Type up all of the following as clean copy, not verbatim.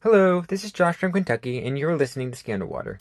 Hello, this is Josh from Kentucky, and you're listening to Scandal Water.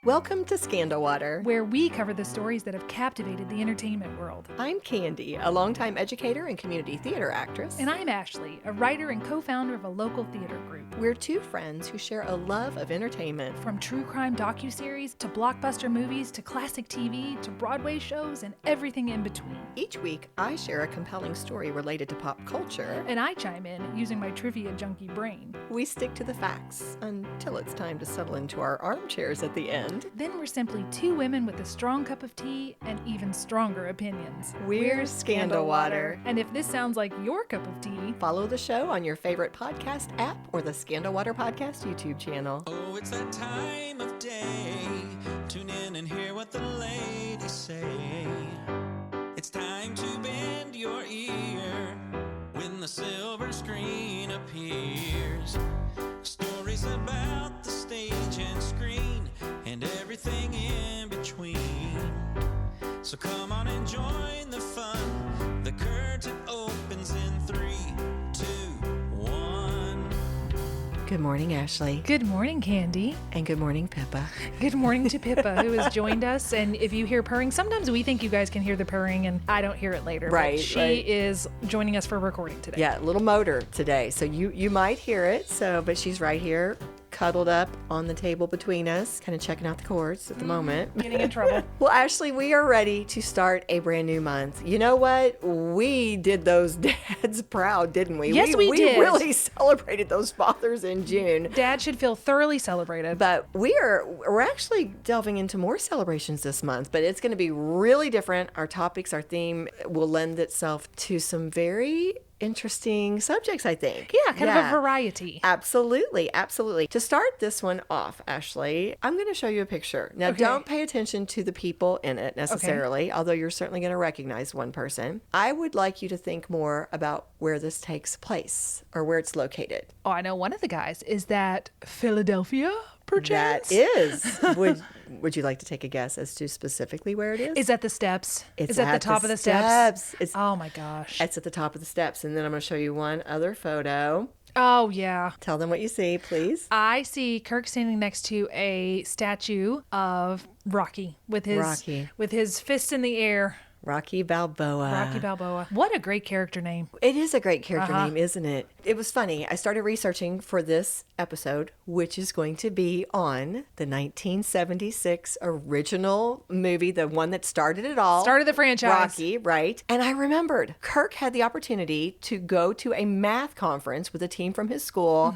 Welcome to Scandal Water, where we cover the stories that have captivated the entertainment world. I'm Candy, a longtime educator and community theater actress. And I'm Ashley, a writer and co-founder of a local theater group. We're two friends who share a love of entertainment. From true crime docuseries to blockbuster movies to classic TV to Broadway shows and everything in between. Each week, I share a compelling story related to pop culture. And I chime in using my trivia junkie brain. We stick to the facts until it's time to settle into our armchairs at the end. Then we're simply two women with a strong cup of tea and even stronger opinions. We're Scandal Water. And if this sounds like your cup of tea, follow the show on your favorite podcast app or the Scandal Water Podcast YouTube channel. Oh, it's that time of day. Tune in and hear what the ladies say. It's time to bend your ear when the silver screen appears. Stories about the stage and screen and everything in between. So come on and join the fun. The curtain opens in 3, 2, 1. Good morning, Ashley. good morning, Candy. And good morning, Pippa. Good morning to Pippa, who has joined us. And if you hear purring, sometimes we think you guys can hear the purring, and I don't hear it later. Right, but she right. is joining us for recording today. Yeah, little motor today. So you might hear it. But she's right here, cuddled up on the table between us, kind of checking out the cords at the moment. Getting in trouble. Well, Ashley, we are ready to start a brand new month. You know what? We did those dads proud, didn't we? Yes, we did. We really celebrated those fathers in June. Dad should feel thoroughly celebrated. But we're actually delving into more celebrations this month, but it's going to be really different. Our topics, our theme will lend itself to some very interesting subjects, I think. Yeah, kind of a variety. Absolutely, absolutely. To start this one off, Ashley, I'm going to show you a picture. Now, Okay. don't pay attention to the people in it necessarily, although you're certainly going to recognize one person. I would like you to think more about where this takes place or where it's located. Oh, I know one of the guys. Is that Philadelphia, perchance? That is. Would you like to take a guess as to specifically where it is? Is that the steps? It's is that the at top the of the steps? steps. Oh my gosh. It's at the top of the steps. And then I'm going to show you one other photo. Oh yeah. Tell them what you see, please. I see Kirk standing next to a statue of Rocky with his fist in the air. Rocky Balboa. Rocky Balboa. What a great character name. It is a great character name, isn't it? It was funny. I started researching for this episode, which is going to be on the 1976 original movie, the one that started it all. Started the franchise. Rocky, right? And I remembered Kirk had the opportunity to go to a math conference with a team from his school.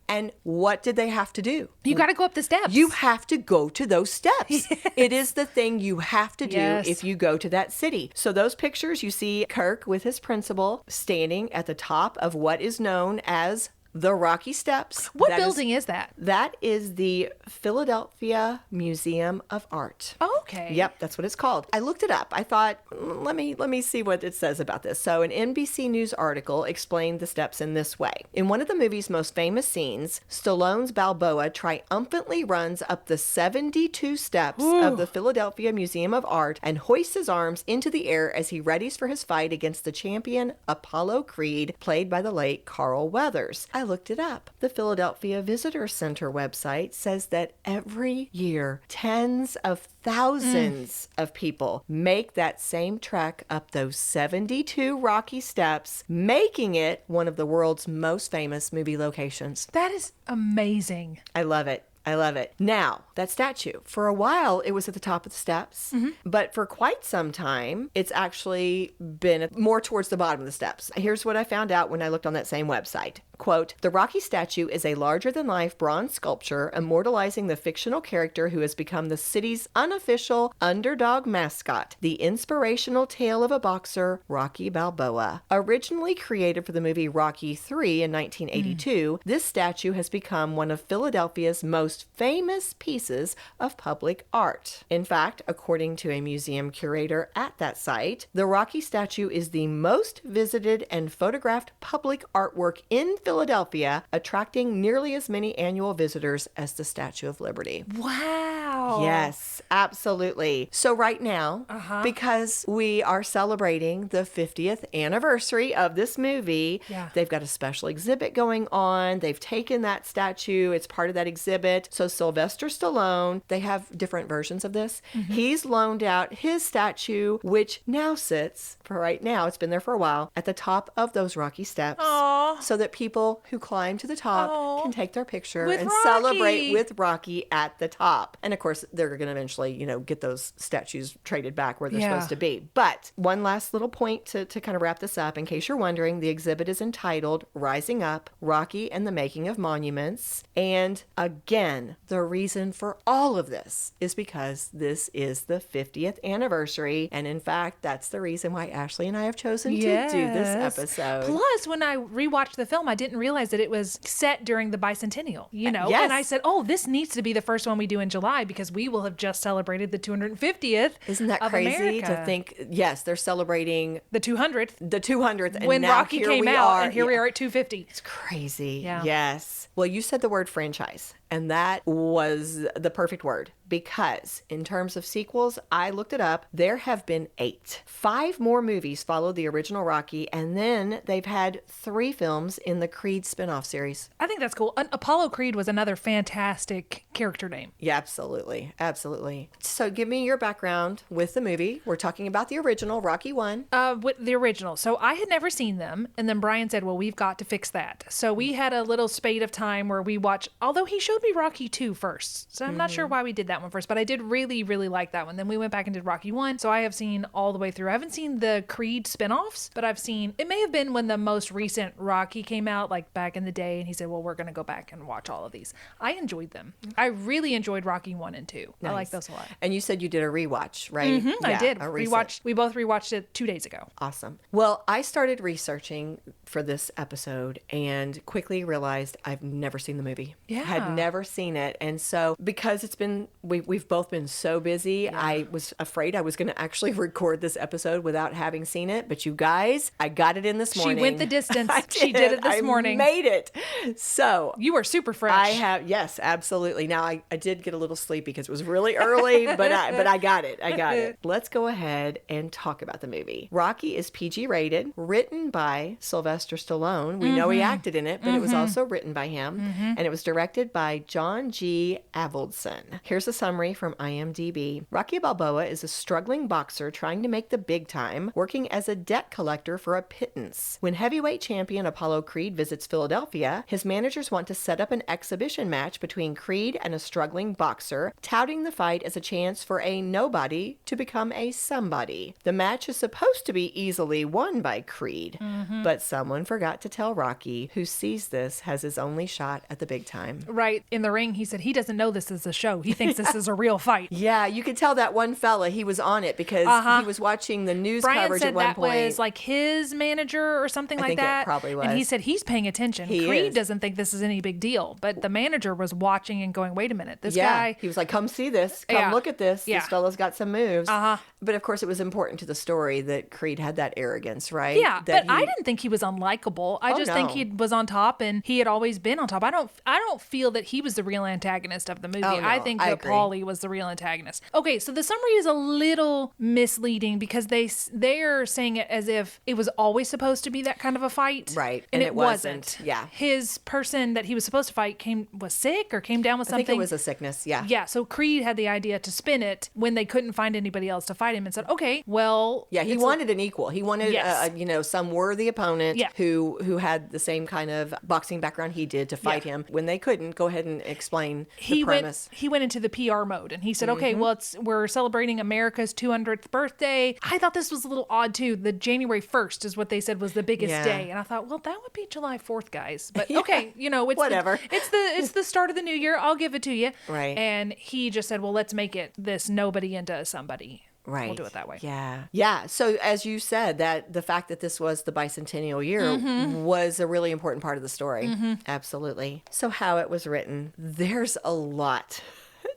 And what did they have to do? You got to go up the steps. You have to go to those steps. Yes. It is the thing you have to do if you go to that city. So those pictures, you see Kirk with his principal standing at the top of what is known as the Rocky Steps. What building is that? That is the Philadelphia Museum of Art. Oh, okay. Yep, that's what it's called. I looked it up. I thought, let me see what it says about this. So an NBC News article explained the steps in this way. In one of the movie's most famous scenes, Stallone's Balboa triumphantly runs up the 72 steps of the Philadelphia Museum of Art and hoists his arms into the air as he readies for his fight against the champion Apollo Creed, played by the late Carl Weathers. I looked it up. The Philadelphia Visitor Center website says that every year, tens of thousands of people make that same trek up those 72 Rocky Steps, making it one of the world's most famous movie locations. That is amazing. I love it. I love it. Now, that statue, for a while, it was at the top of the steps, but for quite some time, it's actually been more towards the bottom of the steps. Here's what I found out when I looked on that same website. Quote, the Rocky statue is a larger-than-life bronze sculpture immortalizing the fictional character who has become the city's unofficial underdog mascot, the inspirational tale of a boxer, Rocky Balboa. Originally created for the movie Rocky III in 1982, this statue has become one of Philadelphia's most famous pieces of public art. In fact, according to a museum curator at that site, the Rocky statue is the most visited and photographed public artwork in Philadelphia, attracting nearly as many annual visitors as the Statue of Liberty. Wow. Wow. Yes, absolutely. So right now, because we are celebrating the 50th anniversary of this movie, they've got a special exhibit going on. They've taken that statue. It's part of that exhibit. So Sylvester Stallone, they have different versions of this. He's loaned out his statue, which now sits, for right now, it's been there for a while, at the top of those Rocky steps. Aww. So that people who climb to the top can take their picture With and Rocky. celebrate with Rocky at the top. And of course, they're going to eventually, get those statues traded back where they're supposed to be. But one last little point to kind of wrap this up, in case you're wondering, the exhibit is entitled Rising Up, Rocky and the Making of Monuments. And again, the reason for all of this is because this is the 50th anniversary. And in fact, that's the reason why Ashley and I have chosen to do this episode. Plus, when I rewatched the film, I didn't realize that it was set during the bicentennial, Yes. And I said, this needs to be the first one we do in July because we will have just celebrated the 250th. Isn't that of crazy America. to think? Yes, they're celebrating The 200th. the 200th. And When now Rocky here came we out, are. and here we are at 250. It's crazy. Yeah. Yes. Well, you said the word franchise, and that was the perfect word, because in terms of sequels, I looked it up. There have been 8. 5 more movies followed the original Rocky, and then they've had 3 films in the Creed spin-off series. I think that's cool. Apollo Creed was another fantastic character name. Yeah, absolutely. Absolutely. So give me your background with the movie. We're talking about the original, Rocky 1. With the original. So I had never seen them. And then Brian said, well, we've got to fix that. So we had a little spate of time where we watched, although he showed me Rocky 2 first. So I'm not sure why we did that one first, but I did really, really like that one. Then we went back and did Rocky 1. So I have seen all the way through. I haven't seen the Creed spinoffs, but I've seen, it may have been when the most recent Rocky came out, like back in the day. And he said, well, we're going to go back and watch all of these. I enjoyed them. I really enjoyed Rocky 1 and 2. Nice. I like those a lot. And you said you did a rewatch, right? I did. A recent. We both rewatched it 2 days ago. Awesome. Well, I started researching for this episode and quickly realized I've never seen the movie. Yeah. Had never seen it. And so because it's been, we've both been so busy, I was afraid I was going to actually record this episode without having seen it. But you guys, I got it in this morning. She went the distance. She did it this morning. I made it. So You are super fresh. yes, absolutely. Now I did get a little sleepy because it was really early, but I got it. I got it. Let's go ahead and talk about the movie. Rocky is PG rated, written by Sylvester Stallone. We know he acted in it, but it was also written by him, and it was directed by John G. Avildsen. Here's a summary from IMDb. Rocky Balboa is a struggling boxer trying to make the big time, working as a debt collector for a pittance. When heavyweight champion Apollo Creed visits Philadelphia, his managers want to set up an exhibition match between Creed and a struggling boxer, touting the fight as a chance for a nobody to become a somebody. The match is supposed to be easily won by Creed, but someone forgot to tell Rocky, who sees this has his only shot at the big time. Right. In the ring, he said he doesn't know this is a show. He thinks this is a real fight. Yeah, you could tell that one fella, he was on it because he was watching the news Brian coverage said at one that point. was like his manager or something like think it that. probably was. And he said he's paying attention. He Creed is. doesn't think this is any big deal, but the manager was watching and going, wait a minute, this Yeah, guy. he was like, come see this. Come Yeah. look at this. Yeah. This fella's got some moves. Uh-huh. But of course, it was important to the story that Creed had that arrogance, right? Yeah, That but I didn't think he was unlikable. I just think no. he was on top, and he had always been on top. I don't feel that he was the real antagonist of the movie. Oh, no, I think I that agree. Paulie was the real antagonist. Okay, so the summary is a little misleading because they're saying it as if it was always supposed to be that kind of a fight, Right, And and it it wasn't. wasn't. Yeah. his person that he was supposed to fight was sick or came down with I something. think it was a sickness. Yeah. Yeah, so Creed had the idea to spin it when they couldn't find anybody else to fight him and said, okay, well... Yeah, he it's wanted an equal. He wanted, Yes. some worthy opponent Yeah. who had the same kind of boxing background he did to fight him. When they couldn't, go ahead and explain the premise. He went into the PR mode and he said, okay, well, we're celebrating America's 200th birthday. I thought this was a little odd too. The January 1st is what they said was the biggest Yeah. day. And I thought, well, that would be July 4th, guys. But okay, it's Whatever. It's the start of the new year. I'll give it to you. Right. And he just said, well, let's make it this nobody into somebody. Right. We'll do it that way. Yeah. Yeah. So as you said, that the fact that this was the bicentennial year was a really important part of the story. Absolutely. So how it was written, there's a lot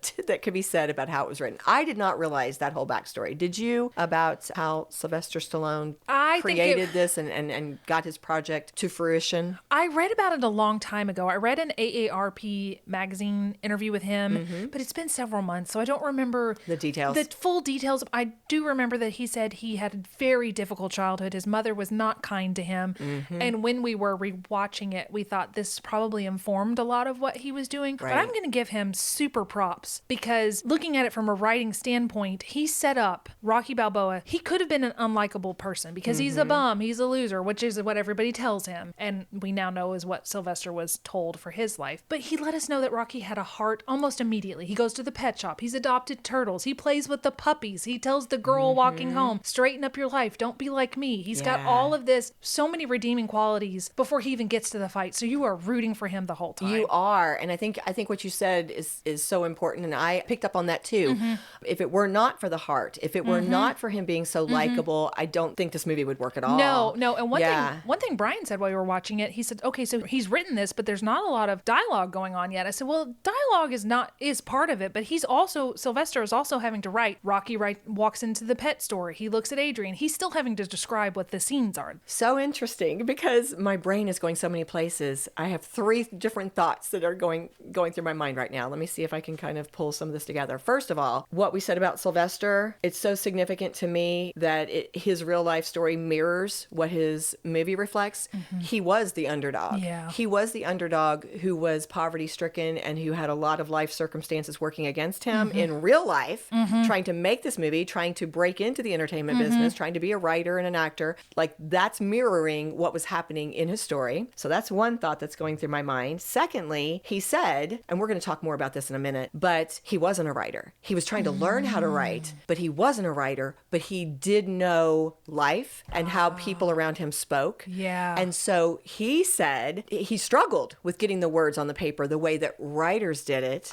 lot that could be said about how it was written. I did not realize that whole backstory. Did you, about how Sylvester Stallone created this and got his project to fruition? I read about it a long time ago. I read an AARP magazine interview with him, but it's been several months, so I don't remember The details. The full details. I do remember that he said he had a very difficult childhood. His mother was not kind to him. And when we were rewatching it, we thought this probably informed a lot of what he was doing. Right. But I'm going to give him super props because looking at it from a writing standpoint, he set up Rocky Balboa. He could have been an unlikable person because he's a bum, he's a loser, which is what everybody tells him. And we now know is what Sylvester was told for his life. But he let us know that Rocky had a heart almost immediately. He goes to the pet shop. He's adopted turtles. He plays with the puppies. He tells the girl walking home, straighten up your life. Don't be like me. He's got all of this, so many redeeming qualities before he even gets to the fight. So you are rooting for him the whole time. You are. And I think what you said is so important. And I picked up on that too. If it were not for the heart, if it were not for him being so likable, I don't think this movie would work at all. No. And one thing Brian said while we were watching it, he said, okay, so he's written this, but there's not a lot of dialogue going on yet. I said, well, dialogue is part of it, but Sylvester is also having to write. Rocky walks into the pet store. He looks at Adrian. He's still having to describe what the scenes are. So interesting because my brain is going so many places. I have 3 different thoughts that are going through my mind right now. Let me see if I can kind of pull some of this together. First of all, what we said about Sylvester, it's so significant to me that his real life story mirrors what his movie reflects. He was the underdog. Yeah. He was the underdog who was poverty stricken and who had a lot of life circumstances working against him in real life, trying to make this movie, trying to break into the entertainment business, trying to be a writer and an actor. Like that's mirroring what was happening in his story. So that's one thought that's going through my mind. Secondly, he said, and we're going to talk more about this in a minute, but he wasn't a writer. He was trying to learn how to write, but he wasn't a writer, but he did know life and how people around him spoke. Yeah. And so he said he struggled with getting the words on the paper the way that writers did it,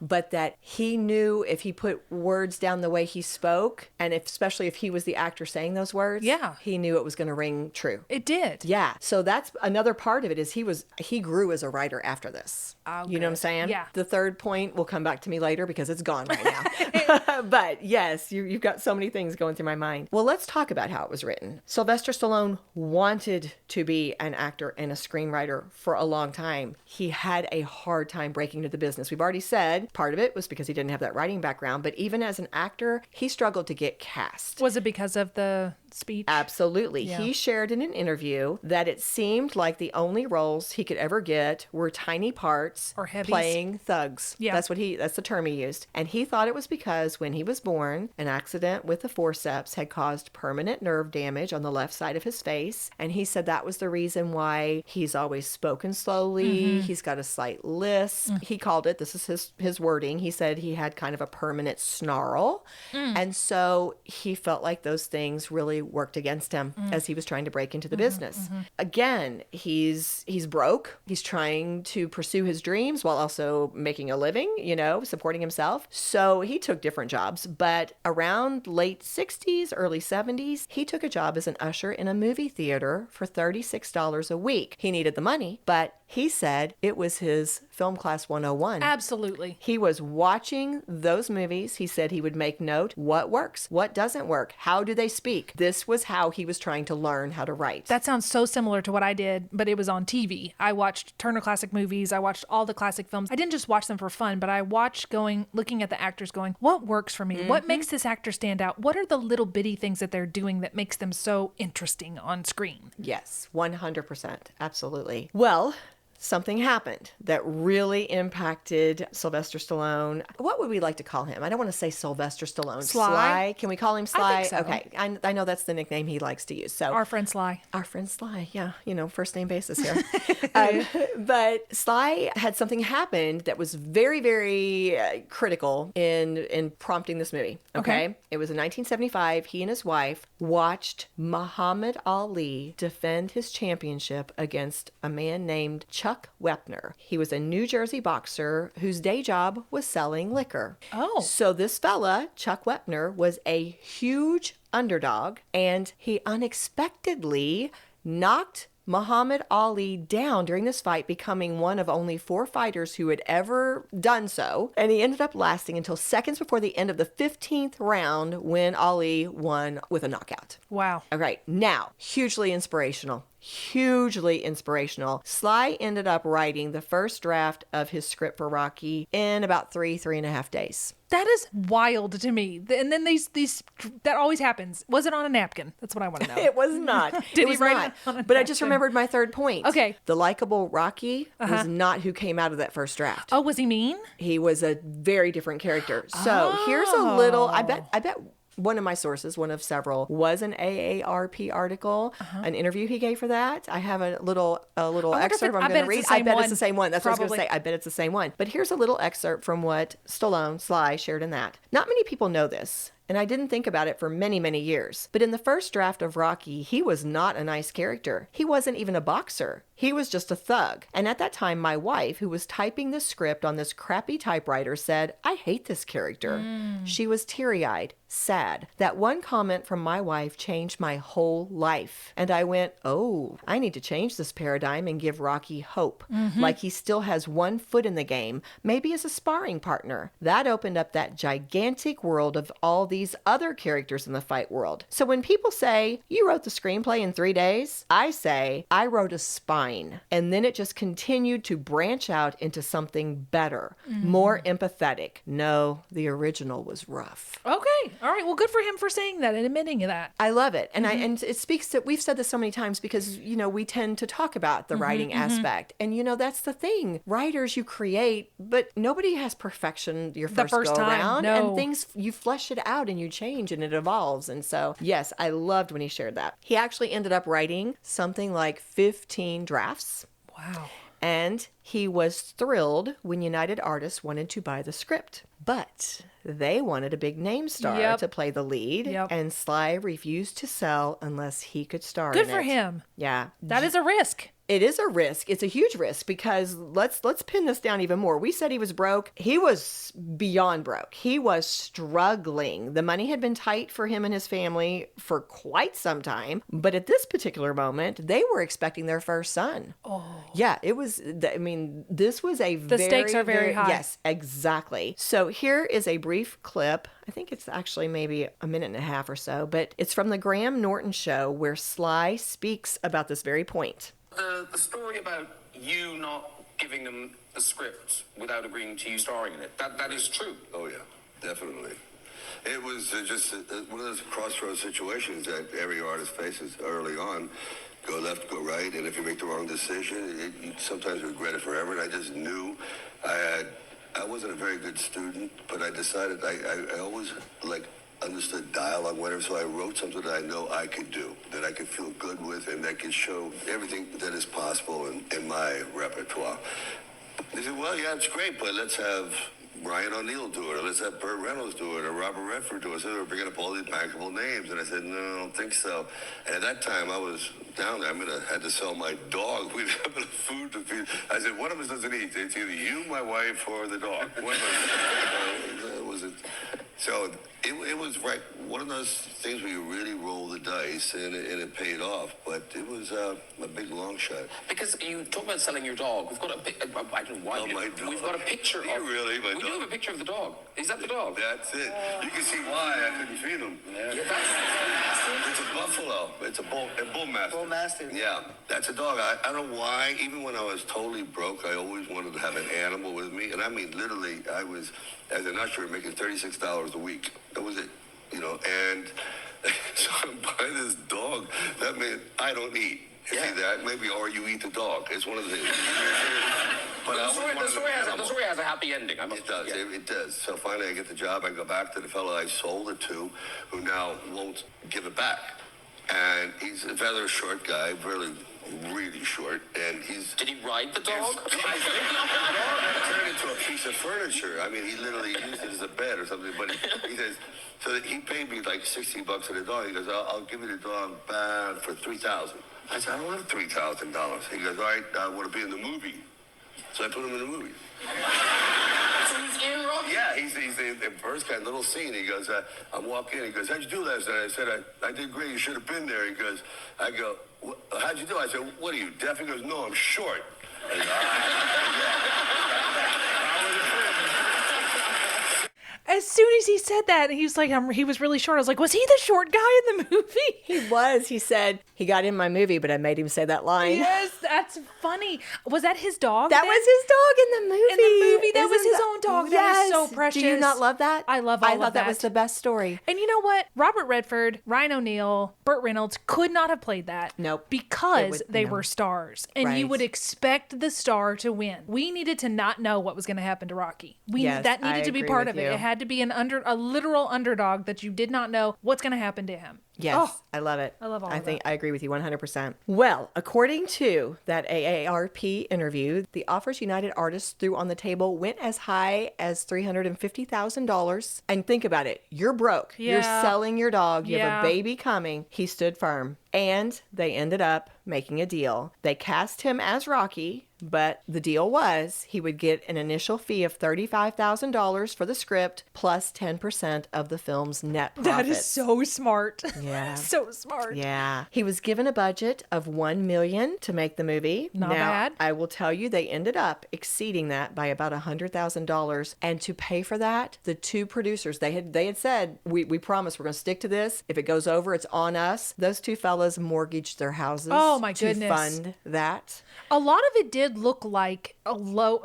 but that he knew if he put words down the way he spoke, and especially if he was the actor saying those words, he knew it was going to ring true. It did. Yeah. So that's another part of it is he grew as a writer after this. Oh, you know what I'm saying? Yeah. The third point will come back to me later because it's gone right now. But yes, you've got so many things going through my mind. Well, let's talk about how it was written. Sylvester Stallone wanted to be an actor and a screenwriter for a long time. He had a hard time breaking into the business. We've already said part of it was because he didn't have that writing background, but even as an actor, he struggled to get cast. Was it because of the speech? Absolutely. Yeah. He shared in an interview that it seemed like the only roles he could ever get were tiny parts Or heavies. playing thugs. Yeah. That's the term he used. And he thought it was because when he was born, an accident with a forceps had caused permanent nerve damage on the left side of his face. And he said that was the reason why he's always spoken slowly. He's got a slight lisp. He called it, this is his wording, he said he had kind of a permanent snarl. And so he felt like those things really worked against him as he was trying to break into the business. Again, he's broke. He's trying to pursue his dreams while also making a living, supporting himself. So he took different jobs, but around late 60s, early 70s, he took a job as an usher in a movie theater for $36 a week. He needed the money, but he said it was his film class 101. Absolutely. He was watching those movies. He said he would make note what works, what doesn't work, how do they speak. This was how he was trying to learn how to write. That sounds so similar to what I did, but it was on TV. I watched Turner Classic Movies. I watched all the classic films. I didn't just watch them for fun, but I watched looking at the actors going, what works for me? What makes this actor stand out? What are the little bitty things that they're doing that makes them so interesting on screen? Yes, 100%. Absolutely. Well, something happened that really impacted Sylvester Stallone. What would we like to call him? I don't want to say Sylvester Stallone. Sly? Can we call him Sly? I think so. Okay. I know that's the nickname he likes to use. So Our friend Sly. Our friend Sly. Yeah. First name basis here. But Sly had something happen that was very, very critical in prompting this movie. Okay. It was in 1975. He and his wife watched Muhammad Ali defend his championship against a man named Chuck Wepner. He was a New Jersey boxer whose day job was selling liquor. Oh. So this fella, Chuck Wepner, was a huge underdog, and he unexpectedly knocked Muhammad Ali down during this fight, becoming one of only 4 fighters who had ever done so. And he ended up lasting until seconds before the end of the 15th round when Ali won with a knockout. Wow. All right, now, hugely inspirational. Hugely inspirational. Sly ended up writing the first draft of his script for Rocky in about 3.5 days. That is wild to me. And then these that always happens. Was it on a napkin? That's what I want to know. It was not. Did It he was write not. it on a But I just napkin? remembered my third point. Okay. The likable Rocky was not who came out of that first draft. Oh, was he mean? He was a very different character. So here's a little, I bet one of my sources, one of several, was an AARP article, an interview he gave for that. I have a little excerpt I'm going to read. I bet it's the same one. That's what I was going to say. I bet it's the same one. But here's a little excerpt from what Sly shared in that. Not many people know this, and I didn't think about it for many, many years. But in the first draft of Rocky, he was not a nice character. He wasn't even a boxer. He was just a thug. And at that time, my wife, who was typing the script on this crappy typewriter, said, I hate this character. She was teary-eyed, sad. That one comment from my wife changed my whole life. And I went, oh, I need to change this paradigm and give Rocky hope. Like he still has one foot in the game, maybe as a sparring partner. That opened up that gigantic world of all these other characters in the fight world. So when people say, you wrote the screenplay in 3 days, I say, I wrote a spine. And then it just continued to branch out into something better, more empathetic. No, the original was rough. Okay. All right. Well, good for him for saying that and admitting that. I love it. And and it speaks to, we've said this so many times because, we tend to talk about the writing aspect. And, that's the thing. Writers, you create, but nobody has perfection your first go time, around. no. And things, you flesh it out and you change and it evolves. And so, yes, I loved when he shared that. He actually ended up writing something like 15 drafts. Wow. And he was thrilled when United Artists wanted to buy the script. But they wanted a big name star to play the lead. And Sly refused to sell unless he could star in it. Good for him. Yeah. That is a risk. It is a risk. It's a huge risk because let's pin this down even more. We said he was broke. He was beyond broke. He was struggling. The money had been tight for him and his family for quite some time. But at this particular moment, they were expecting their first son. Oh. Yeah, it was, this was the stakes are very high. Yes, exactly. So here is a brief clip. I think it's actually maybe a minute and a half or so, but it's from the Graham Norton show where Sly speaks about this very point. The story about you not giving them the script without agreeing to you starring in it, that is true. Oh, yeah, definitely. It was just one of those crossroads situations that every artist faces early on. Go left, go right, and if you make the wrong decision, you sometimes regret it forever. And I just knew I wasn't a very good student, but I decided I always, understood dialogue, whatever, so I wrote something that I know I could do, that I could feel good with, and that could show everything that is possible in my repertoire. They said, well, yeah, it's great, but let's have Brian O'Neill do it, or let's have Burt Reynolds do it, or Robert Redford do it. So they were bringing up all these bankable names, and I said, no, I don't think so. And at that time, I was down there. I had to sell my dog. We didn't have enough food to feed. I said, one of us doesn't eat. It's either you, my wife, or the dog. One of us. Was it? So it was one of those things where you really roll the dice, and it paid off. But it was a big long shot. Because you talk about selling your dog. We've got I don't know why. Oh, my dog. We've got a picture Do you of. really? My we dog? do have a picture of the dog. Is that the dog? That's it. You can see why I couldn't feed him. Yeah, It's a buffalo. It's a bull mastiff. Bull mastiff. Yeah, that's a dog. I don't know why. Even when I was totally broke, I always wanted to have an animal with me. And I mean, literally, I was, as an usher, making $36 a week. That was it, And so I'm buying this dog. That meant I don't eat. You see that? Maybe, or you eat the dog. It's one of the things. But the story has a happy ending. It does. It does. So finally, I get the job. I go back to the fellow I sold it to, who now won't give it back. And he's a rather short guy, really short. And Did he ride the dog? The dog turned into a piece of furniture. I mean, he literally used it as a bed or something. But he says, so that he paid me like $60 for the dog. He goes, I'll give you the dog back for $3,000. I said, I don't have $3,000. He goes, all right, I want to be in the movie. So I put him in the movie. So he's in Rocky? Yeah, he's the first kind of little scene. He goes, I'm walking in. He goes, how'd you do last night? I said, I did great. You should have been there. He goes, I go, how'd you do? I said, what are you, deaf? He goes, no, I'm short. I As soon as he said that, he was like, he was really short. I was like, was he the short guy in the movie? He was. He said he got in my movie, but I made him say that line. Yes, that's funny. Was that his dog? That then? was his dog in the movie. In the movie, that was Isn't his own dog. That was so precious. Do you not love that? I love all I of thought that was the best story. And you know what? Robert Redford, Ryan O'Neal, Burt Reynolds could not have played that. Nope. Because they were stars. And you Right. would expect the star to win. We needed to not know what was going to happen to Rocky. Yes, that needed I to be agree part with of it. you. It had to be a literal underdog that you did not know what's going to happen to him. Yes, Oh, I love it. I love all of I agree with you 100%. Well, according to that AARP interview, the offers United Artists threw on the table went as high as $350,000. And think about it. You're broke. You're Yeah. selling your dog. You have Yeah. a baby coming. He stood firm. And they ended up making a deal. They cast him as Rocky, but the deal was he would get an initial fee of $35,000 for the script plus 10% of the film's net profits. That is so smart. Yeah. So smart. Yeah. He was given a budget of $1 million to make the movie. Not now, bad. I will tell you, they ended up exceeding that by about $100,000. And to pay for that, the two producers, they had said, we promise we're going to stick to this. If it goes over, it's on us. Those two fellas mortgaged their houses. Oh, my to goodness. fund that. A lot of it did look like a low,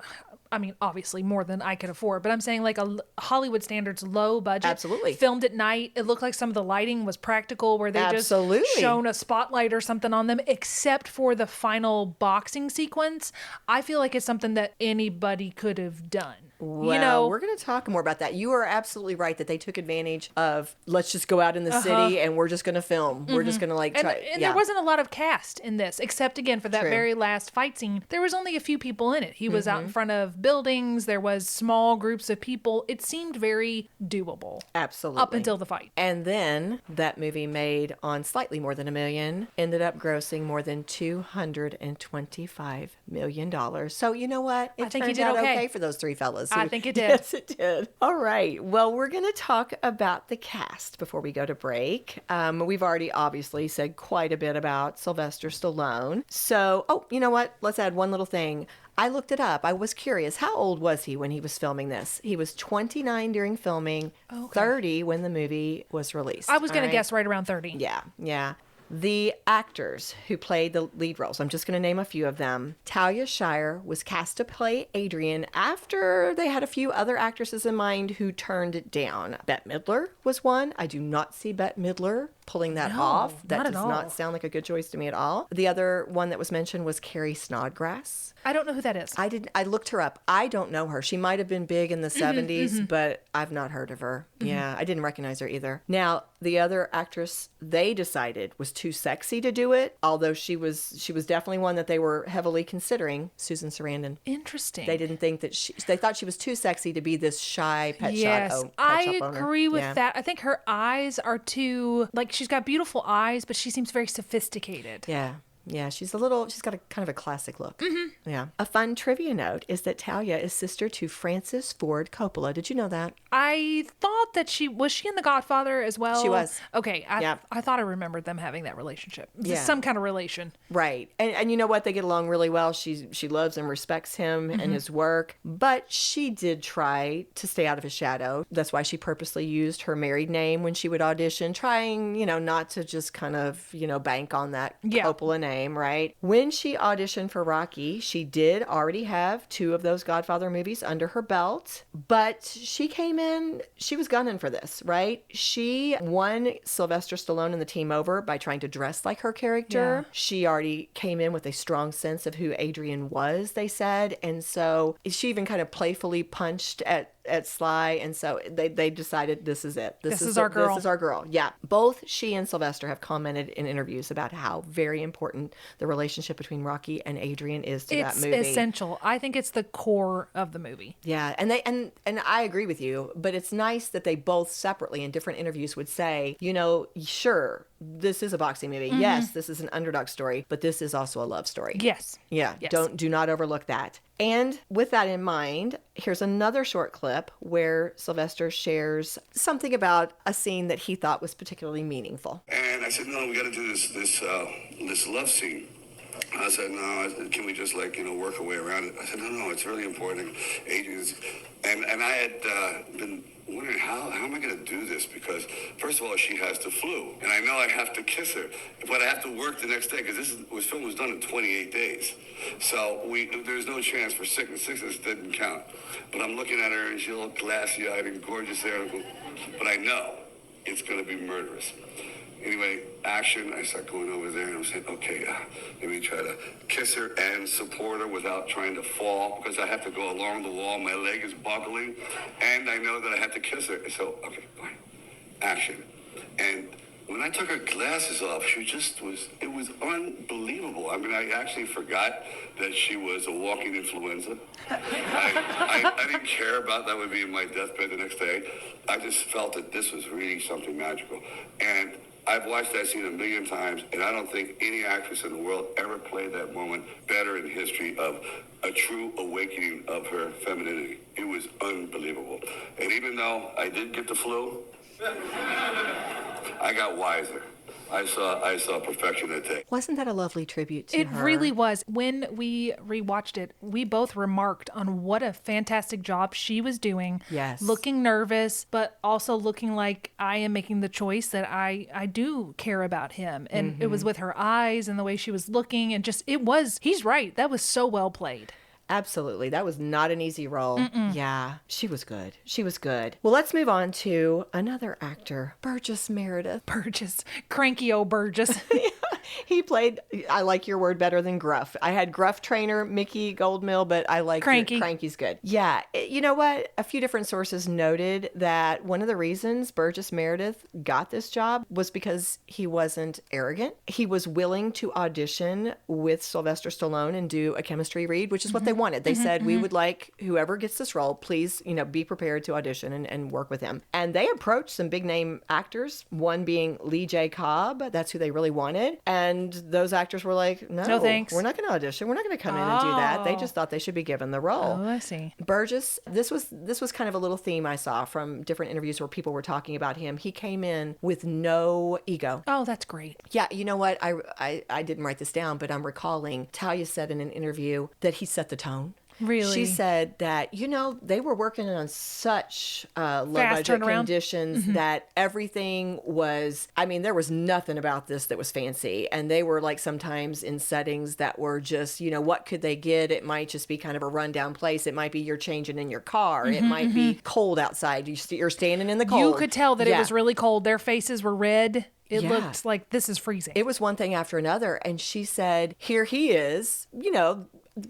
I mean, obviously more than I could afford, but I'm saying like a Hollywood standards low budget. Absolutely. Filmed at night. It looked like some of the lighting was practical where they Absolutely. just shone a spotlight or something on them, except for the final boxing sequence. I feel like it's something that anybody could have done. Well, we're going to talk more about that. You are absolutely right that they took advantage of, let's just go out in the city and we're just going to film. We're just going to like try. And there wasn't a lot of cast in this, except again for that True. very last fight scene. There was only a few people in it. He was out in front of buildings. There was small groups of people. It seemed very doable. Absolutely. Up until the fight. And then that movie made on slightly more than $1 million, ended up grossing more than $225 million. So you know what? It I think he turned did out okay. for those three fellas. I think it did. Yes, it did. All right. Well, we're going to talk about the cast before we go to break. We've already obviously said quite a bit about Sylvester Stallone. So, you know what? Let's add one little thing. I looked it up. I was curious. How old was he when he was filming this? He was 29 during filming, 30 when the movie was released. I was going All to guess right around 30. Yeah. The actors who played the lead roles, I'm just going to name a few of them. Talia Shire was cast to play Adrian after they had a few other actresses in mind who turned it down. Bette Midler was one. I do not see Bette Midler pulling that off. That not at does all. not sound like a good choice to me at all. The other one that was mentioned was Carrie Snodgrass. I don't know who that is. I looked her up. I don't know her. She might have been big in the 70s, but I've not heard of her. Yeah, I didn't recognize her either. Now, the other actress they decided was too sexy to do it, although she was definitely one that they were heavily considering, Susan Sarandon. Interesting. They didn't think that they thought she was too sexy to be this shy pet shop I owner. agree with Yeah. that. I think her eyes are too, like, she's got beautiful eyes, but she seems very sophisticated. Yeah, she's got a kind of a classic look. Yeah. A fun trivia note is that Talia is sister to Francis Ford Coppola. Did you know that? I thought that she in The Godfather as well. She was. Okay. Yeah. I thought I remembered them having that relationship. Yeah. Some kind of relation. Right. And you know what? They get along really well. She loves and respects him and his work, but she did try to stay out of his shadow. That's why she purposely used her married name when she would audition, trying, not to just kind of, bank on that Coppola name, right? When she auditioned for Rocky, she did already have 2 of those Godfather movies under her belt, but she came in, she was gunning for this, right? She won Sylvester Stallone and the team over by trying to dress like her character. Yeah. She already came in with a strong sense of who Adrian was, they said, and so she even kind of playfully punched at Sly, and so they decided this is it. This is our girl. This is our girl. Yeah. Both she and Sylvester have commented in interviews about how very important the relationship between Rocky and Adrian is to that movie. It's essential. I think it's the core of the movie. Yeah, and I agree with you, but it's nice that they both separately in different interviews would say, sure, this is a boxing movie. Yes, this is an underdog story, but this is also a love story. Yes. Yeah, Yes. do not overlook that. And with that in mind, here's another short clip where Sylvester shares something about a scene that he thought was particularly meaningful. And I said, no, we got to do this love scene. I said, no, can we just work our way around it? I said, no, it's really important. Adrian's, and I had been wondering how am I going to do this? Because first of all, she has the flu, and I know I have to kiss her, but I have to work the next day because this film was done in 28 days. So there's no chance for sickness. Sickness didn't count. But I'm looking at her, and she's all glassy-eyed and gorgeous there. But I know it's going to be murderous. Anyway, action. I start going over there, and I'm saying, okay, let me try to kiss her and support her without trying to fall, because I have to go along the wall. My leg is buckling, and I know that I have to kiss her. So, okay, fine. Action. And when I took her glasses off, it was unbelievable. I mean, I actually forgot that she was a walking influenza. I didn't care about that would be in my deathbed the next day. I just felt that this was really something magical. And I've watched that scene a million times, and I don't think any actress in the world ever played that moment better in history of a true awakening of her femininity. It was unbelievable. And even though I did get the flu, I got wiser. I saw perfection that day. Wasn't that a lovely tribute to her? It really was. When we rewatched it, we both remarked on what a fantastic job she was doing. Yes. Looking nervous, but also looking like I am making the choice that I do care about him. And it was with her eyes and the way she was looking, and just, he's right. That was so well played. Absolutely. That was not an easy role. Yeah, she was good. She was good. Well, let's move on to another actor, Burgess Meredith. Burgess. Cranky old Burgess. He played, I like your word better than gruff. I had gruff trainer, Mickey Goldmill, but I like Cranky. Cranky's good. Yeah. You know what? A few different sources noted that one of the reasons Burgess Meredith got this job was because he wasn't arrogant. He was willing to audition with Sylvester Stallone and do a chemistry read, which is what they wanted. They said, we would like whoever gets this role, please, be prepared to audition and work with him. And they approached some big name actors, one being Lee J. Cobb. That's who they really wanted. And those actors were like, no thanks. We're not going to audition. We're not going to come in and do that. They just thought they should be given the role. Oh, I see. Burgess, this was kind of a little theme I saw from different interviews where people were talking about him. He came in with no ego. Oh, that's great. Yeah, you know what? I didn't write this down, but I'm recalling Talia said in an interview that he set the tone. Really? She said that, they were working on such low budget conditions that everything was, there was nothing about this that was fancy. And they were like sometimes in settings that were just, what could they get? It might just be kind of a rundown place. It might be you're changing in your car. It might be cold outside. You're standing in the cold. You could tell that it was really cold. Their faces were red. It looked like this is freezing. It was one thing after another. And she said, here he is,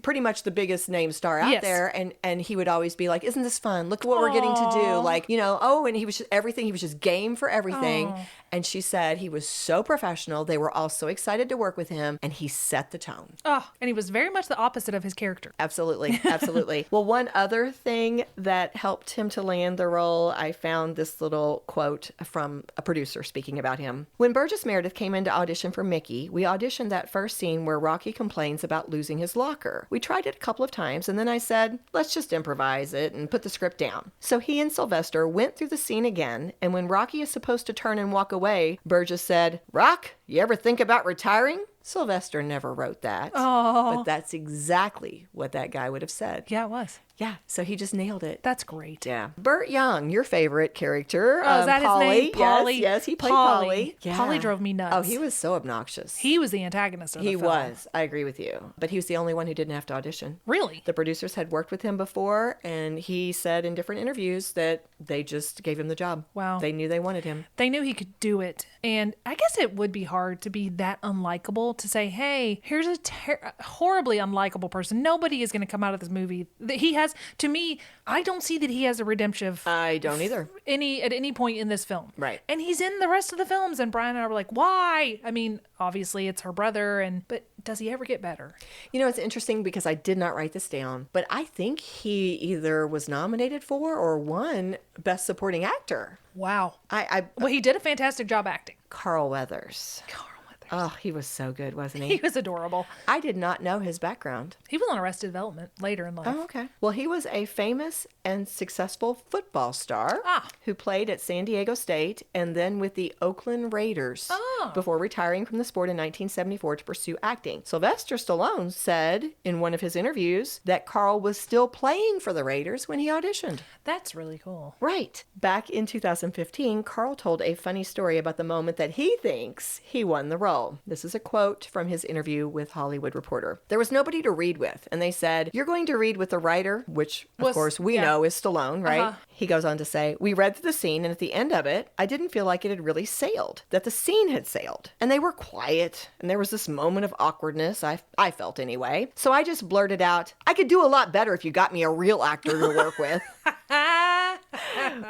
pretty much the biggest name star out there, and he would always be like, isn't this fun? Look at what we're getting to do. Like, and he was just everything. He was just game for everything. Aww. And she said he was so professional. They were all so excited to work with him, and he set the tone. Oh, and he was very much the opposite of his character. Absolutely. Absolutely. Well, one other thing that helped him to land the role, I found this little quote from a producer speaking about him. When Burgess Meredith came in to audition for Mickey, we auditioned that first scene where Rocky complains about losing his locker. We tried it a couple of times, and then I said, let's just improvise it and put the script down. So he and Sylvester went through the scene again, and when Rocky is supposed to turn and walk away, Burgess said, Rock, you ever think about retiring? Sylvester never wrote that. Oh. But that's exactly what that guy would have said. Yeah, it was. Yeah, so he just nailed it. That's great. Yeah. Burt Young, your favorite character. Oh, is that Paulie. his name? Paulie. Yes, he played Paulie. Yeah. Paulie drove me nuts. Oh, he was so obnoxious. He was the antagonist of the film. He was. I agree with you. But he was the only one who didn't have to audition. Really? The producers had worked with him before, and he said in different interviews that they just gave him the job. Wow. They knew they wanted him. They knew he could do it. And I guess it would be hard to be that unlikable, to say, hey, here's a horribly unlikable person. Nobody is going to come out of this movie. He has, to me, I don't see that he has a redemption. I don't either. At any point in this film. Right. And he's in the rest of the films, and Brian and I were like, why? I mean, obviously it's her brother, but does he ever get better? It's interesting because I did not write this down, but I think he either was nominated for or won Best Supporting Actor. Wow. Well, he did a fantastic job acting. Carl Weathers. Oh, he was so good, wasn't He he? was adorable. I did not know his background. He was on Arrested Development later in life. Oh, okay. Well, he was a famous and successful football star who played at San Diego State and then with the Oakland Raiders before retiring from the sport in 1974 to pursue acting. Sylvester Stallone said in one of his interviews that Carl was still playing for the Raiders when he auditioned. That's really cool. Right. Back in 2015, Carl told a funny story about the moment that he thinks he won the role. This is a quote from his interview with Hollywood Reporter. There was nobody to read with, and they said, "You're going to read with the writer," which, of course, we know is Stallone, right? He goes on to say, "We read through the scene, and at the end of it, I didn't feel like it had really sailed, that the scene had sailed. And they were quiet, and there was this moment of awkwardness, I felt anyway. So I just blurted out, I could do a lot better if you got me a real actor to work with."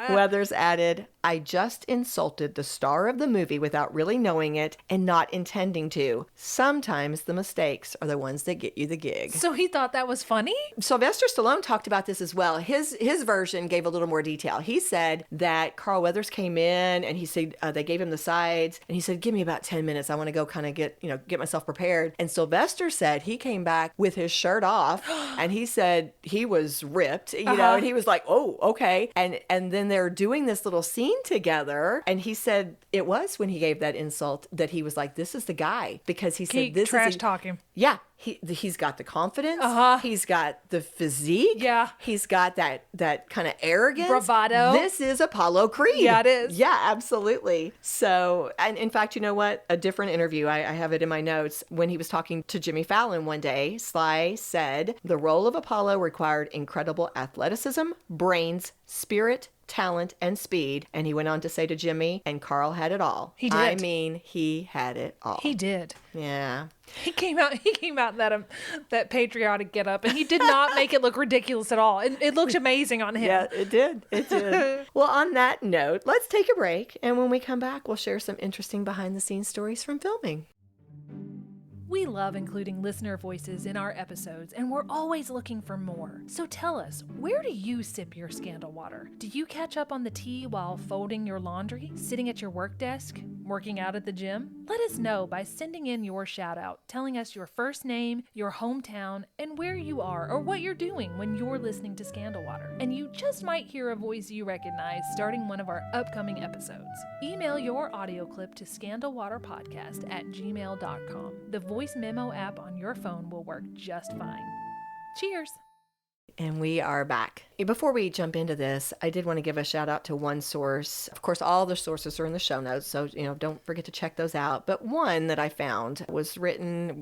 Weathers added, "I just insulted the star of the movie without really knowing it and not intending to. Sometimes the mistakes are the ones that get you the gig." So he thought that was funny? Sylvester Stallone talked about this as well. His version gave a little more detail. He said that Carl Weathers came in and he said they gave him the sides and he said, "Give me about 10 minutes. I want to go kind of get myself prepared." And Sylvester said he came back with his shirt off and he said he was ripped, and he was like, "Oh, okay." And then they're doing this little scene together. And he said it was when he gave that insult that he was like, "This is the guy," because he said this trash is talking. Yeah. He's got the confidence. He's got the physique. Yeah. He's got that kind of arrogance. Bravado. This is Apollo Creed. Yeah, it is. Yeah, absolutely. So, and in fact, you know what? A different interview, I have it in my notes. When he was talking to Jimmy Fallon one day, Sly said, "The role of Apollo required incredible athleticism, brains, spirit, talent, and speed." And he went on to say to Jimmy, and Carl had it all. He did. I mean, he had it all. He did. Yeah. He came out in that patriotic getup, and he did not make it look ridiculous at all. It looked amazing on him. Yeah, it did. It did. Well, on that note, let's take a break. And when we come back, we'll share some interesting behind the scenes stories from filming. We love including listener voices in our episodes, and we're always looking for more. So tell us, where do you sip your scandal water? Do you catch up on the tea while folding your laundry, sitting at your work desk, working out at the gym? Let us know by sending in your shout out, telling us your first name, your hometown, and where you are or what you're doing when you're listening to Scandal Water. And you just might hear a voice you recognize starting one of our upcoming episodes. Email your audio clip to scandalwaterpodcast@gmail.com. The voice memo app on your phone will work just fine. Cheers! And we are back. Before we jump into this, I did want to give a shout out to one source. Of course, all the sources are in the show notes, so don't forget to check those out. But one that I found was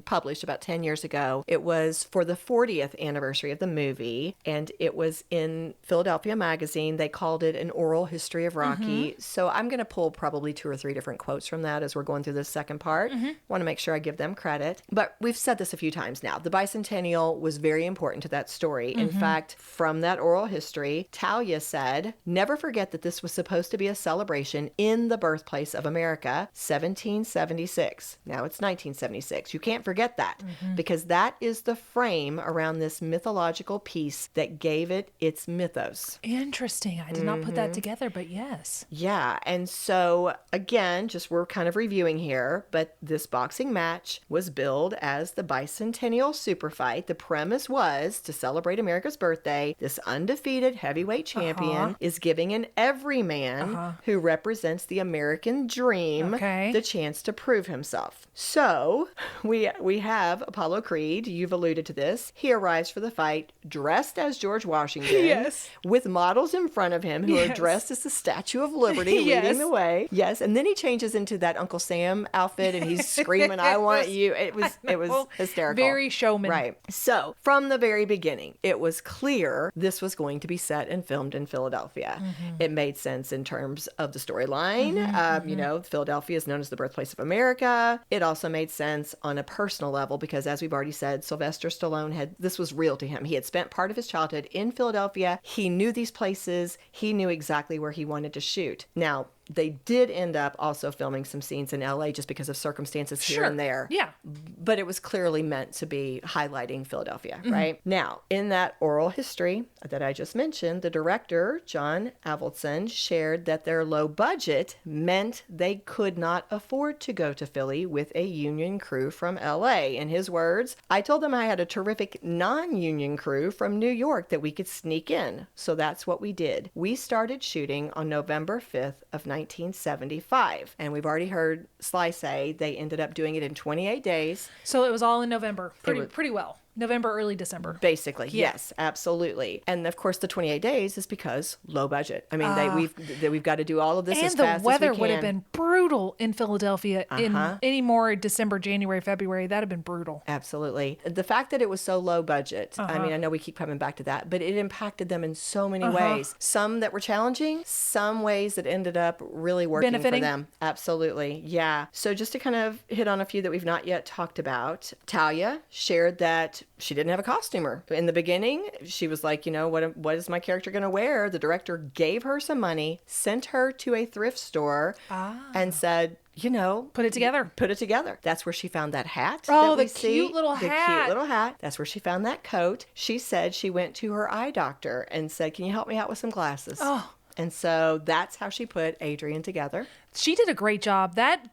published about 10 years ago. It was for the 40th anniversary of the movie, and it was in Philadelphia Magazine. They called it An Oral History of Rocky. So I'm going to pull probably 2 or 3 different quotes from that as we're going through this second part. Want to make sure I give them credit. But we've said this a few times now. The bicentennial was very important to that story. In fact, from that oral history, Talia said, "Never forget that this was supposed to be a celebration in the birthplace of America, 1776. Now it's 1976. You can't forget that because that is the frame around this mythological piece that gave it its mythos." Interesting. I did not put that together, but yes. Yeah. And so again, we're kind of reviewing here, but this boxing match was billed as the bicentennial super fight. The premise was to celebrate America's birthday. This undefeated heavyweight champion is giving an everyman who represents the American dream the chance to prove himself. So we have Apollo Creed. You've alluded to this. He arrives for the fight dressed as George Washington with models in front of him who are dressed as the Statue of Liberty leading the way. Yes. And then he changes into that Uncle Sam outfit and he's screaming, "I want you." It was hysterical. Very showman. Right. So from the very beginning, it was clear this was going to be set and filmed in Philadelphia. It made sense in terms of the storyline. Philadelphia is known as the birthplace of America. It also made sense on a personal level because, as we've already said, Sylvester Stallone this was real to him. He had spent part of his childhood in Philadelphia. He knew these places. He knew exactly where he wanted to shoot. Now, They did end up also filming some scenes in LA just because of circumstances here and there. Yeah. But it was clearly meant to be highlighting Philadelphia, right? Now, in that oral history that I just mentioned, the director, John Avildsen, shared that their low budget meant they could not afford to go to Philly with a union crew from LA. In his words, I told them I had a terrific non-union crew from New York that we could sneak in. So that's what we did. We started shooting on November 5th of 1975. And we've already heard Sly say they ended up doing it in 28 days. So it was all in November. Pretty well. November, early December. Basically, yes, absolutely. And of course, the 28 days is because low budget. I mean, we've got to do all of this as fast as we can. And the weather would have been brutal in Philadelphia in any more December, January, February. That'd have been brutal. Absolutely. The fact that it was so low budget, I mean, I know we keep coming back to that, but it impacted them in so many ways. Some that were challenging, some ways that ended up really working benefiting for them. Absolutely. Yeah. So just to kind of hit on a few that we've not yet talked about, Talia shared that she didn't have a costumer. In the beginning, she was like, you know, what is my character going to wear? The director gave her some money, sent her to a thrift store, and said, you know, Put it together. Put it together. That's where she found that hat. Oh, that we the cute little The hat. cute little hat. That's where she found that coat. She said she went to her eye doctor and said, can you help me out with some glasses? Oh. And so that's how she put Adrian together. She did a great job. That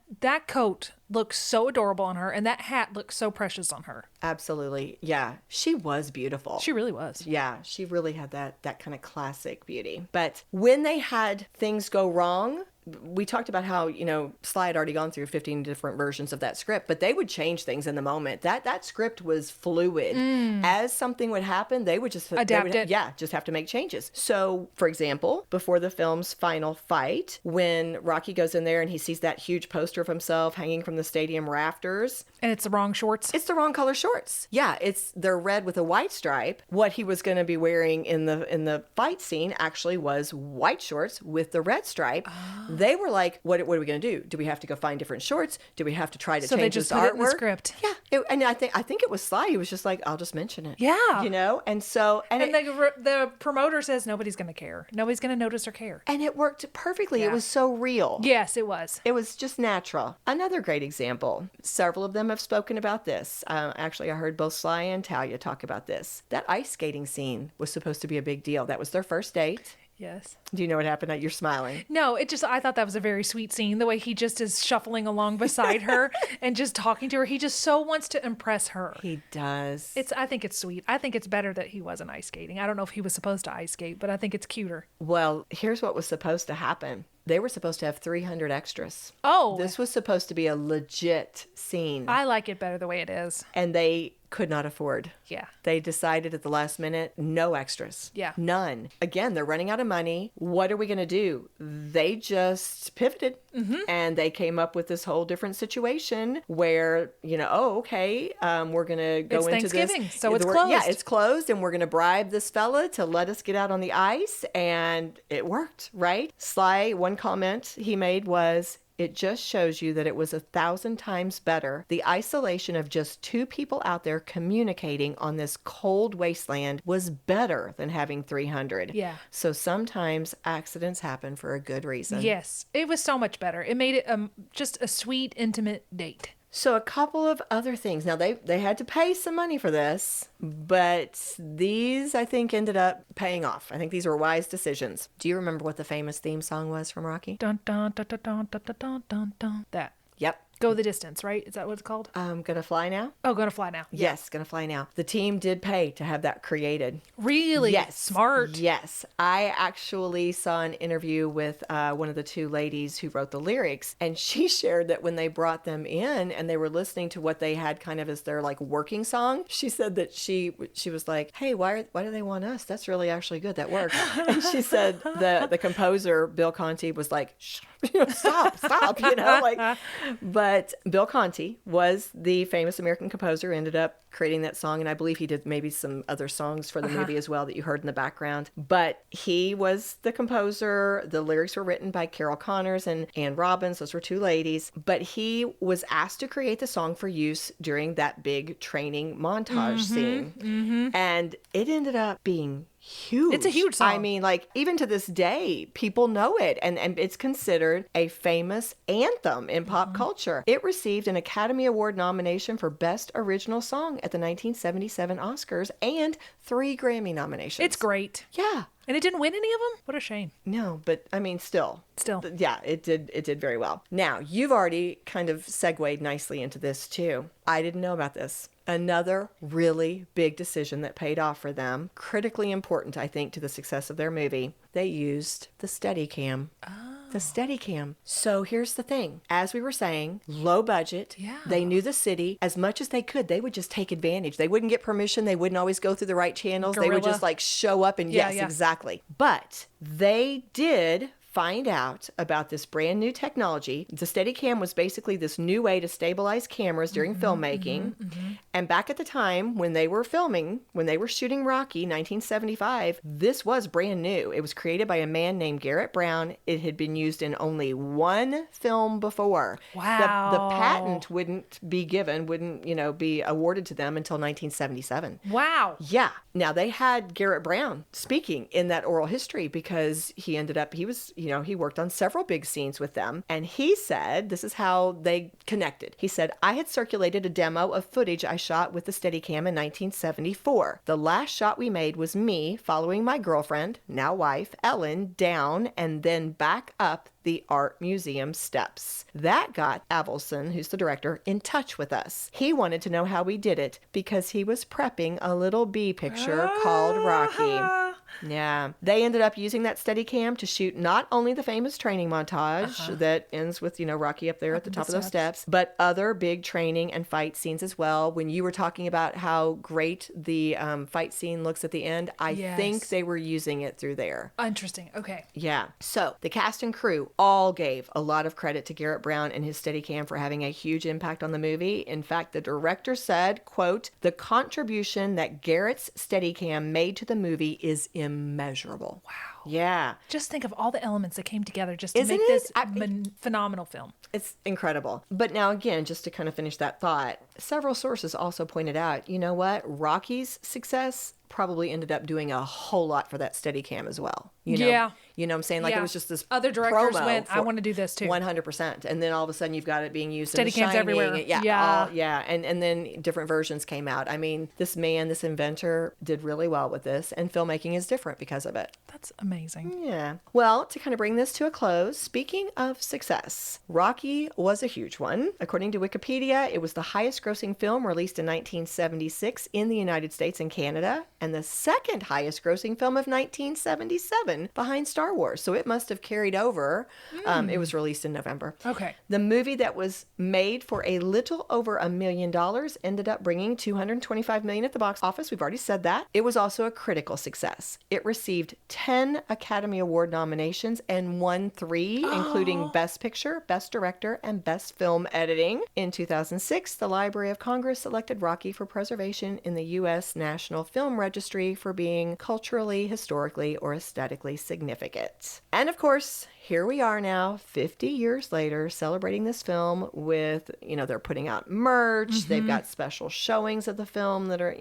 coat looks so adorable on her, and that hat looks so precious on her. Absolutely. Yeah. She was beautiful. She really was. Yeah, she really had that kind of classic beauty. But when they had things go wrong, we talked about how, you know, Sly had already gone through 15 different versions of that script, but they would change things in the moment. That script was fluid. As something would happen, they would just adapt it. Yeah, just have to make changes. So, for example, before the film's final fight, when Rocky goes in there and he sees that huge poster of himself hanging from the stadium rafters, And it's the wrong shorts. it's the wrong color shorts. Yeah, they're red with a white stripe. What he was going to be wearing in the fight scene actually was white shorts with the red stripe. They were like, what are we going to do? Do we have to go find different shorts? Do we have to try to So change they just this put artwork? it in the script. Yeah, and I think it was Sly. He was just like, I'll just mention it. Yeah. You know, and so And the promoter says nobody's going to care. Nobody's going to notice or care. and it worked perfectly. Yeah. It was so real. Yes, it was. It was just natural. Another great example. Several of them have spoken about this. Actually, I heard both Sly and Talia talk about this. That ice skating scene was supposed to be a big deal. That was their first date. Yes. Do you know what happened? You're smiling. No, I thought that was a very sweet scene. The way he just is shuffling along beside her and just talking to her. He just so wants to impress her. He does. I think it's sweet. I think it's better that he wasn't ice skating. I don't know if he was supposed to ice skate, but I think it's cuter. Well, here's what was supposed to happen. They were supposed to have 300 extras. Oh. This was supposed to be a legit scene. I like it better the way it is. And they could not afford. Yeah. They decided at the last minute, no extras. Yeah. None. Again, they're running out of money. What are we going to do? They just pivoted and they came up with this whole different situation where, you know, okay, we're going to go It's into Thanksgiving, this. so it's closed. Yeah, it's closed and we're going to bribe this fella to let us get out on the ice. And it worked, right? Sly, one comment he made was, it just shows you that it was 1,000 times better. The isolation of just two people out there communicating on this cold wasteland was better than having 300. Yeah. So sometimes accidents happen for a good reason. Yes. It was so much better. It made it just a sweet, intimate date. So a couple of other things. Now, they had to pay some money for this, but these, I think, ended up paying off. I think these were wise decisions. Do you remember what the famous theme song was from Rocky? Dun, dun, dun, dun, dun, dun, dun, dun, dun. That. Yep. Go the distance, right? Is that what it's called? Gonna Fly Now? Oh, Gonna Fly Now. Yes, Gonna Fly Now. The team did pay to have that created. Really? Yes. Smart. Yes. I actually saw an interview with one of the two ladies who wrote the lyrics, and she shared that when they brought them in and they were listening to what they had kind of as their like working song, she said that she was like, hey, why do they want us? That's really actually good. That worked. And she said the composer, Bill Conti, was like, shh, stop, you know, like, but Bill Conti was the famous American composer, ended up creating that song. And I believe he did maybe some other songs for the movie as well that you heard in the background. But he was the composer. The lyrics were written by Carol Connors and Ann Robbins. Those were two ladies. But he was asked to create the song for use during that big training montage scene. And it ended up being huge. It's a huge song. I mean, like, even to this day, people know it, and it's considered a famous anthem in pop culture. It received an Academy Award nomination for Best Original Song at the 1977 Oscars and 3 Grammy nominations. It's great. Yeah. And it didn't win any of them? What a shame. No, but I mean, still. Still. Yeah, it did very well. Now, you've already kind of segued nicely into this too. I didn't know about this. Another really big decision that paid off for them, critically important, I think, to the success of their movie. They used the Steadicam. The Steadicam. So here's the thing. As we were saying, low budget. Yeah. They knew the city. As much as they could, they would just take advantage. They wouldn't get permission. They wouldn't always go through the right channels. They would Guerrilla. just like show up and Yeah, yes, yeah. exactly. But they did find out about this brand new technology. The Steadicam was basically this new way to stabilize cameras during filmmaking. And back at the time when they were filming, when they were shooting Rocky, 1975, this was brand new. It was created by a man named Garrett Brown. It had been used in only one film before. Wow. The patent wouldn't be awarded to them until 1977. Wow. Yeah. Now they had Garrett Brown speaking in that oral history because he worked on several big scenes with them. And he said, this is how they connected. He said, I had circulated a demo of footage I shot with the Steadicam in 1974. The last shot we made was me following my girlfriend, now wife, Ellen, down and then back up the art museum steps. That got Avildsen, who's the director, in touch with us. He wanted to know how we did it because he was prepping a little bee picture called Rocky. Yeah. They ended up using that Steadicam to shoot not only the famous training montage that ends with, Rocky up there at the top of those steps, but other big training and fight scenes as well. When you were talking about how great the fight scene looks at the end, I think they were using it through there. Interesting. Okay. Yeah. So the cast and crew all gave a lot of credit to Garrett Brown and his Steadicam for having a huge impact on the movie. In fact, the director said, quote, the contribution that Garrett's Steadicam made to the movie is immeasurable. Wow. Yeah. Just think of all the elements that came together just to Isn't make it? this phenomenal film. It's incredible. But now again, just to kind of finish that thought, several sources also pointed out, you know what? Rocky's success probably ended up doing a whole lot for that Steadicam as well. Yeah. You know what I'm saying? Like Yeah. it was just this Other directors promo went, I for want to do this too. 100%. And then all of a sudden you've got it being used in The Steadicams Shining. everywhere. Yeah. And then different versions came out. I mean, this inventor did really well with this, and filmmaking is different because of it. That's amazing. Yeah. Well, to kind of bring this to a close, speaking of success, Rocky was a huge one. According to Wikipedia, it was the highest grossing film released in 1976 in the United States and Canada, and the second highest grossing film of 1977 behind Star Wars. So it must have carried over. It was released in November. Okay. The movie that was made for a little over $1 million ended up bringing $225 million at the box office. We've already said that. It was also a critical success. It received 10 Academy Award nominations and won 3, including Best Picture, Best Director, and Best Film Editing. In 2006, the Library of Congress selected Rocky for preservation in the U.S. National Film Registry for being culturally, historically, or aesthetically significant. And of course, here we are now, 50 years later, celebrating this film with, they're putting out merch. They've got special showings of the film that are,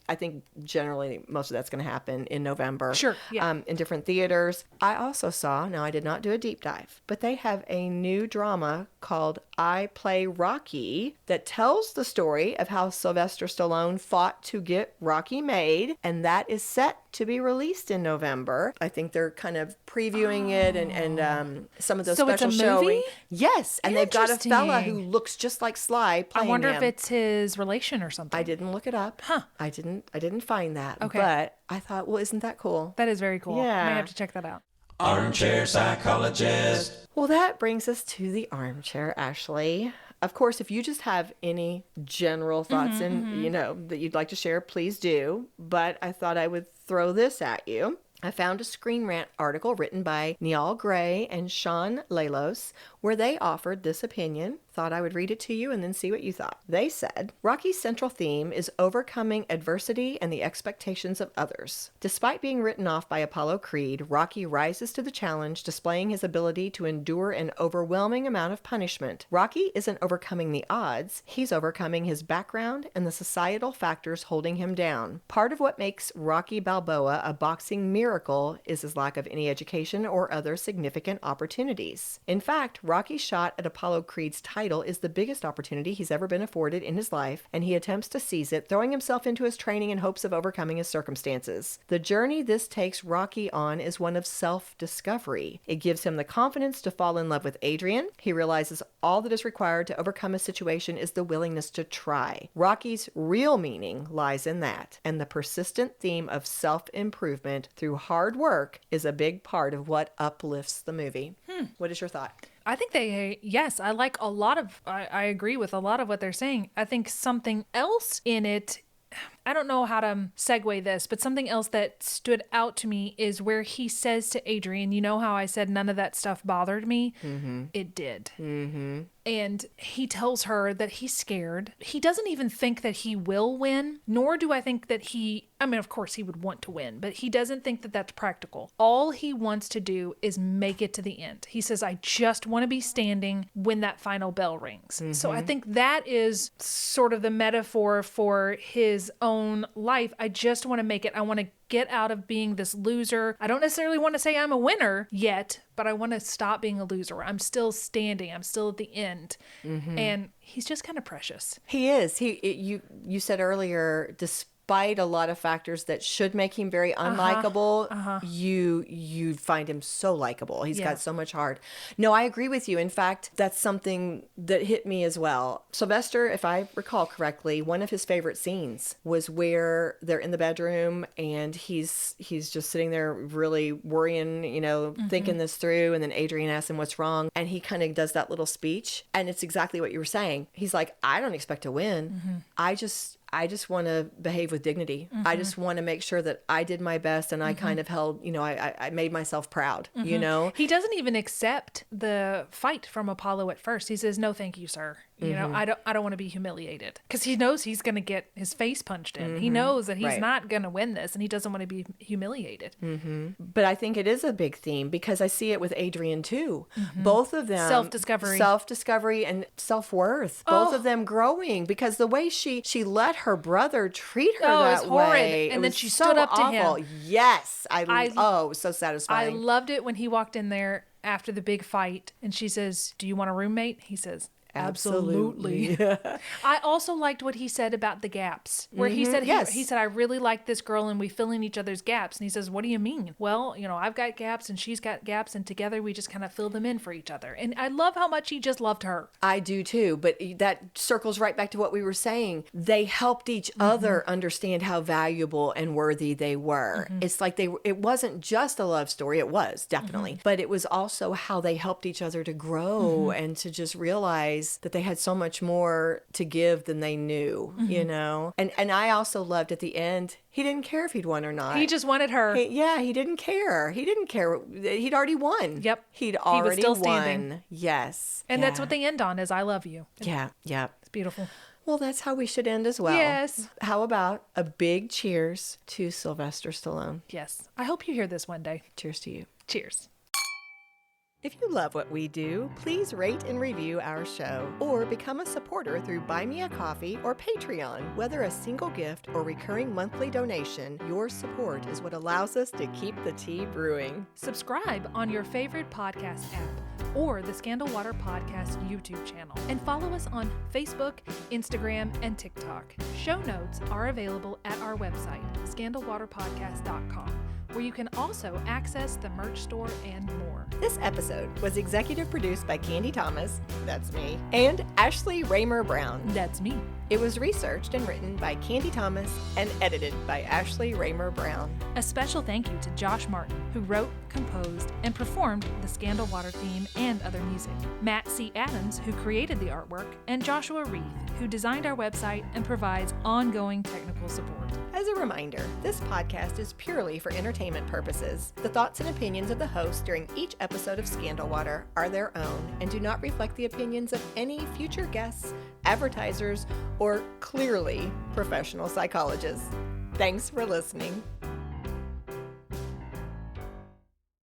I think generally most of that's going to happen in November. Sure, yeah. In different theaters. I also saw, now I did not do a deep dive, but they have a new drama called I Play Rocky that tells the story of how Sylvester Stallone fought to get Rocky made, and that is set to be released in November. I think they're kind of previewing it and some of those So it's special a movie? showing. Yes, and they've got a fella who Interesting. looks just like Sly playing I wonder him. if it's his relation or something. I didn't look it up. Huh. I didn't find that. Okay. But I thought, well, isn't that cool? That is very cool. Yeah. May have to check that out. Armchair psychologist. Well, that brings us to the armchair, Ashley. Of course, if you just have any general thoughts that you'd like to share, please do. But I thought I would throw this at you. I found a Screen Rant article written by Niall Gray and Sean Lalos where they offered this opinion. thought I would read it to you and then see what you thought. They said, Rocky's central theme is overcoming adversity and the expectations of others. Despite being written off by Apollo Creed, Rocky rises to the challenge, displaying his ability to endure an overwhelming amount of punishment. Rocky isn't overcoming the odds, he's overcoming his background and the societal factors holding him down. Part of what makes Rocky Balboa a boxing miracle is his lack of any education or other significant opportunities. In fact, Rocky's shot at Apollo Creed's title is the biggest opportunity he's ever been afforded in his life, and he attempts to seize it, throwing himself into his training in hopes of overcoming his circumstances. The journey this takes Rocky on is one of self-discovery. It gives him the confidence to fall in love with Adrian. He realizes all that is required to overcome a situation is the willingness to try. Rocky's real meaning lies in that, and the persistent theme of self-improvement through hard work is a big part of what uplifts the movie. What is your thought? I think yes, I like a lot of, I agree with a lot of what they're saying. I think something else in it, I don't know how to segue this, but something else that stood out to me is where he says to Adrian, you know how I said none of that stuff bothered me? Mm-hmm. It did. Mm-hmm. And he tells her that he's scared. He doesn't even think that he will win, nor do I think that of course he would want to win, but he doesn't think that that's practical. All he wants to do is make it to the end. He says, I just want to be standing when that final bell rings. Mm-hmm. So I think that is sort of the metaphor for his own life. I just want to make it. I want to get out of being this loser. I don't necessarily want to say I'm a winner yet, but I want to stop being a loser. I'm still standing. I'm still at the end. Mm-hmm. And he's just kind of precious. He is. You said earlier, despite a lot of factors that should make him very unlikable, you find him so likable. He's got so much heart. No, I agree with you. In fact, that's something that hit me as well. Sylvester, if I recall correctly, one of his favorite scenes was where they're in the bedroom and he's just sitting there really worrying, thinking this through. And then Adrian asks him what's wrong. And he kind of does that little speech. And it's exactly what you were saying. He's like, I don't expect to win. Mm-hmm. I just want to behave with dignity. Mm-hmm. I just want to make sure that I did my best and I kind of held, I made myself proud, He doesn't even accept the fight from Apollo at first. He says, no, thank you, sir. I don't want to be humiliated, because he knows he's going to get his face punched in. Mm-hmm. He knows that he's not going to win this, and he doesn't want to be humiliated. Mm-hmm. But I think it is a big theme, because I see it with Adrian too. Mm-hmm. Both of them. Self-discovery and self-worth. Both of them growing, because the way she let her brother treat her that way. And then she stood up to him. Yes. So satisfying. I loved it when he walked in there after the big fight and she says, do you want a roommate? He says, absolutely. I also liked what he said about the gaps, where he said, he said, I really like this girl and we fill in each other's gaps. And he says, what do you mean? Well, I've got gaps and she's got gaps, and together we just kind of fill them in for each other. And I love how much he just loved her. I do too. But that circles right back to what we were saying. They helped each other understand how valuable and worthy they were. Mm-hmm. It's like it wasn't just a love story. It was definitely, but it was also how they helped each other to grow and to just realize that they had so much more to give than they knew, And I also loved at the end, he didn't care if he'd won or not. He just wanted her. He didn't care. He didn't care. He'd already won. Yep. He was still standing. Won. Yes. And that's what they end on, is I love you. Yeah. It's beautiful. Well, that's how we should end as well. Yes. How about a big cheers to Sylvester Stallone? Yes. I hope you hear this one day. Cheers to you. Cheers. If you love what we do, please rate and review our show or become a supporter through Buy Me a Coffee or Patreon. Whether a single gift or recurring monthly donation, your support is what allows us to keep the tea brewing. Subscribe on your favorite podcast app or the Scandal Water Podcast YouTube channel, and follow us on Facebook, Instagram, and TikTok. Show notes are available at our website, scandalwaterpodcast.com, where you can also access the merch store and more. This episode was executive produced by Candy Thomas, that's me, and Ashley Raymer Brown, that's me. It was researched and written by Candy Thomas and edited by Ashley Raymer Brown. A special thank you to Josh Martin, who wrote, composed, and performed the Scandal Water theme and other music, Matt C. Adams, who created the artwork, and Joshua Reith, who designed our website and provides ongoing technical support. As a reminder, this podcast is purely for entertainment purposes. The thoughts and opinions of the host during each episode of Scandal Water are their own and do not reflect the opinions of any future guests, advertisers, or clearly professional psychologists. Thanks for listening.